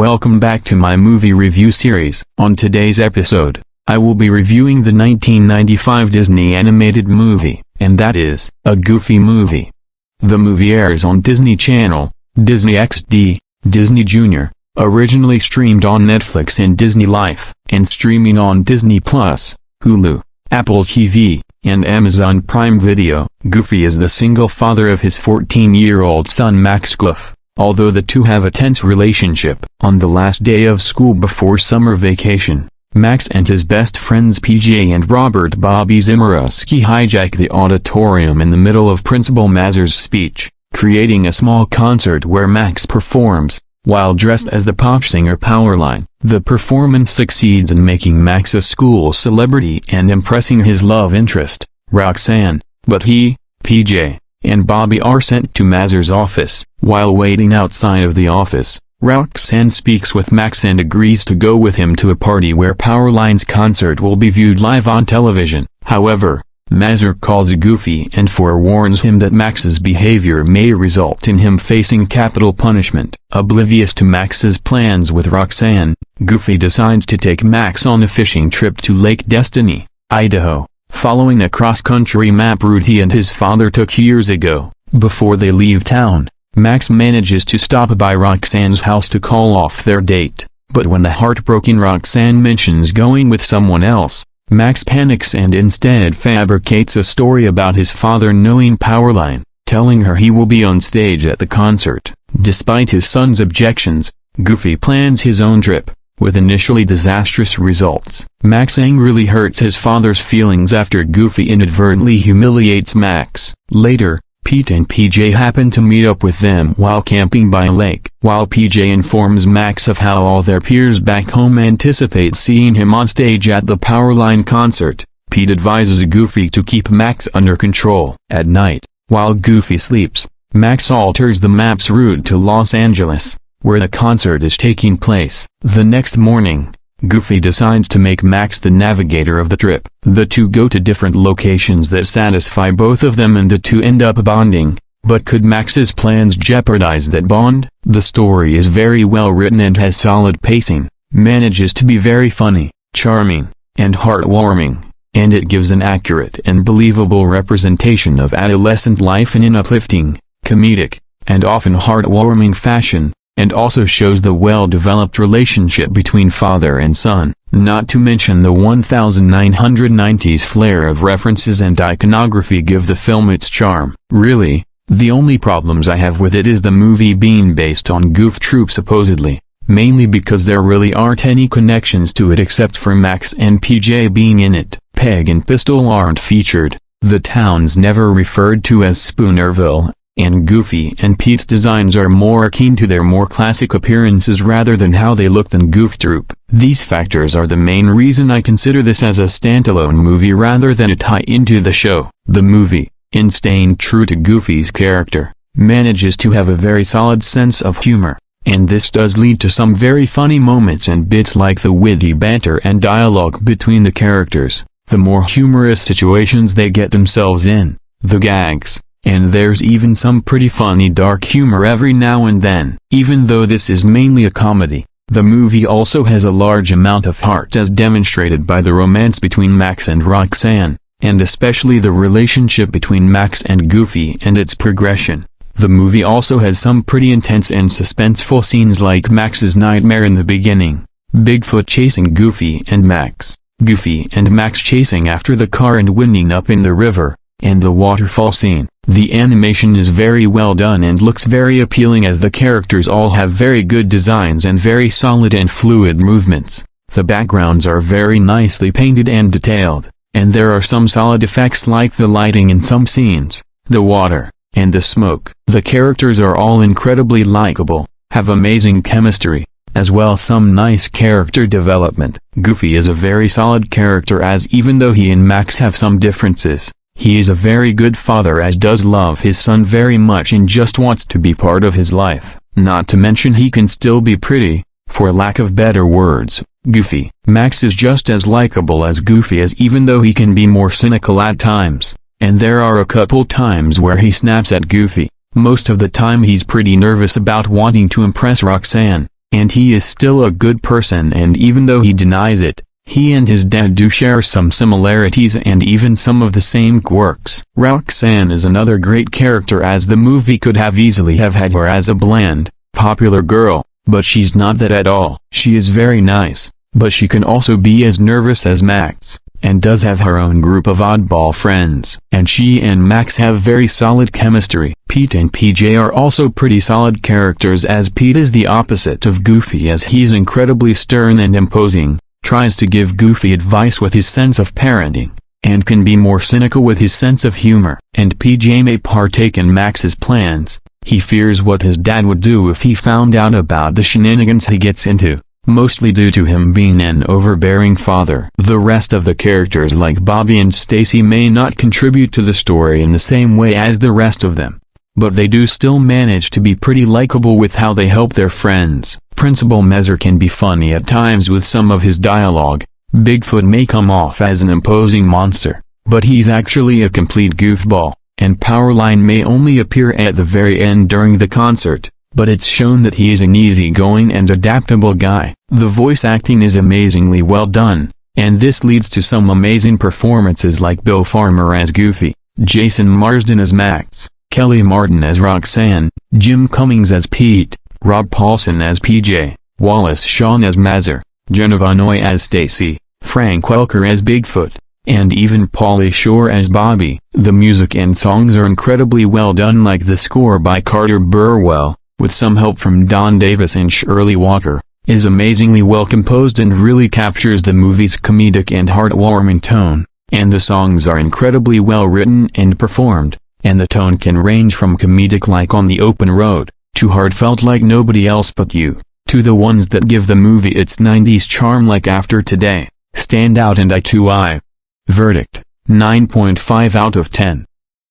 welcome back to my movie review series. On today's episode, I will be reviewing the 1995 Disney animated movie, and that is A Goofy Movie. The movie airs on Disney Channel, Disney XD, Disney Junior, originally streamed on Netflix and Disney Life, and streaming on Disney Plus, Hulu, Apple TV, and Amazon Prime Video. Goofy is the single father of his 14-year-old son Max Goof. Although the two have a tense relationship, on the last day of school before summer vacation, Max and his best friends PJ and Robert Bobby Zimmerowski hijack the auditorium in the middle of Principal Mazur's speech, creating a small concert where Max performs, while dressed as the pop singer Powerline. The performance succeeds in making Max a school celebrity and impressing his love interest, Roxanne, but he, PJ, and Bobby are sent to Mazur's office. While waiting outside of the office, Roxanne speaks with Max and agrees to go with him to a party where Powerline's concert will be viewed live on television. However, Mazur calls Goofy and forewarns him that Max's behavior may result in him facing capital punishment. Oblivious to Max's plans with Roxanne, Goofy decides to take Max on a fishing trip to Lake Destiny, Idaho, following a cross-country map route he and his father took years ago. Before they leave town, Max manages to stop by Roxanne's house to call off their date, but when the heartbroken Roxanne mentions going with someone else, Max panics and instead fabricates a story about his father knowing Powerline, telling her he will be on stage at the concert. Despite his son's objections, Goofy plans his own trip, with initially disastrous results. Max angrily hurts his father's feelings after Goofy inadvertently humiliates Max. Later, Pete and PJ happen to meet up with them while camping by a lake. While PJ informs Max of how all their peers back home anticipate seeing him on stage at the Powerline concert, Pete advises Goofy to keep Max under control. At night, while Goofy sleeps, Max alters the map's route to Los Angeles, where the concert is taking place. The next morning, Goofy decides to make Max the navigator of the trip. The two go to different locations that satisfy both of them and the two end up bonding, but could Max's plans jeopardize that bond? The story is very well written and has solid pacing, manages to be very funny, charming, and heartwarming, and it gives an accurate and believable representation of adolescent life in an uplifting, comedic, and often heartwarming fashion, and also shows the well-developed relationship between father and son, not to mention the 1990s flair of references and iconography give the film its charm. Really, the only problems I have with it is the movie being based on Goof Troop supposedly, mainly because there really aren't any connections to it except for Max and PJ being in it. Peg and Pistol aren't featured, the town's never referred to as Spoonerville, and Goofy and Pete's designs are more akin to their more classic appearances rather than how they looked in Goof Troop. These factors are the main reason I consider this as a standalone movie rather than a tie-in to the show. The movie, in staying true to Goofy's character, manages to have a very solid sense of humor, and this does lead to some very funny moments and bits like the witty banter and dialogue between the characters, the more humorous situations they get themselves in, the gags, and there's even some pretty funny dark humor every now and then. Even though this is mainly a comedy, the movie also has a large amount of heart as demonstrated by the romance between Max and Roxanne, and especially the relationship between Max and Goofy and its progression. The movie also has some pretty intense and suspenseful scenes like Max's nightmare in the beginning, Bigfoot chasing Goofy and Max, Goofy and Max chasing after the car and winding up in the river, and the waterfall scene. The animation is very well done and looks very appealing as the characters all have very good designs and very solid and fluid movements. The backgrounds are very nicely painted and detailed, and there are some solid effects like the lighting in some scenes, the water, and the smoke. The characters are all incredibly likable, have amazing chemistry, as well some nice character development. Goofy is a very solid character as even though he and Max have some differences, he is a very good father as does love his son very much and just wants to be part of his life. Not to mention he can still be pretty, for lack of better words, goofy. Max is just as likable as Goofy is even though he can be more cynical at times, and there are a couple times where he snaps at Goofy. Most of the time he's pretty nervous about wanting to impress Roxanne, And he is still a good person, and even though he denies it, he and his dad do share some similarities and even some of the same quirks. Roxanne is another great character, as the movie could have easily have had her as a bland, popular girl, but she's not that at all. She is very nice, but she can also be as nervous as Max, and does have her own group of oddball friends. And she and Max have very solid chemistry. Pete and PJ are also pretty solid characters, as Pete is the opposite of Goofy, as he's incredibly stern and imposing, tries to give Goofy advice with his sense of parenting, and can be more cynical with his sense of humor. And PJ may partake in Max's plans. He fears what his dad would do if he found out about the shenanigans he gets into, mostly due to him being an overbearing father. The rest of the characters like Bobby and Stacy may not contribute to the story in the same way as the rest of them, but they do still manage to be pretty likable with how they help their friends. Principal Messer can be funny at times with some of his dialogue. Bigfoot may come off as an imposing monster, but he's actually a complete goofball. And Powerline may only appear at the very end during the concert, but it's shown that he is an easygoing and adaptable guy. The voice acting is amazingly well done, and this leads to some amazing performances like Bill Farmer as Goofy, Jason Marsden as Max, Kelly Martin as Roxanne, Jim Cummings as Pete, Rob Paulson as PJ, Wallace Shawn as Mazzer, Jennifer Noy as Stacy, Frank Welker as Bigfoot, and even Pauly Shore as Bobby. The music and songs are incredibly well done, like the score by Carter Burwell, with some help from Don Davis and Shirley Walker, is amazingly well composed and really captures the movie's comedic and heartwarming tone, and the songs are incredibly well written and performed, and the tone can range from comedic like On the Open Road, to heartfelt like Nobody Else But You, to the ones that give the movie its 90s charm like After Today, Stand Out and Eye to Eye. Verdict: 9.5 out of 10.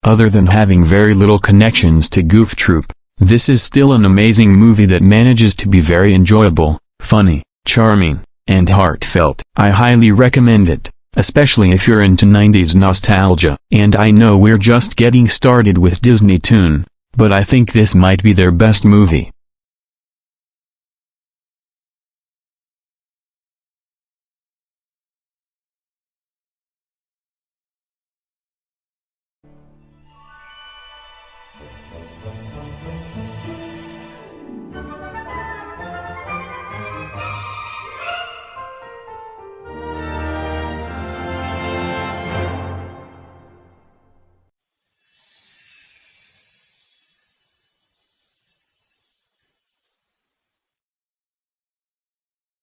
Other than having very little connections to Goof Troop, this is still an amazing movie that manages to be very enjoyable, funny, charming, and heartfelt. I highly recommend it, especially if you're into 90s nostalgia. And I know we're just getting started with DisneyToon, but I think this might be their best movie.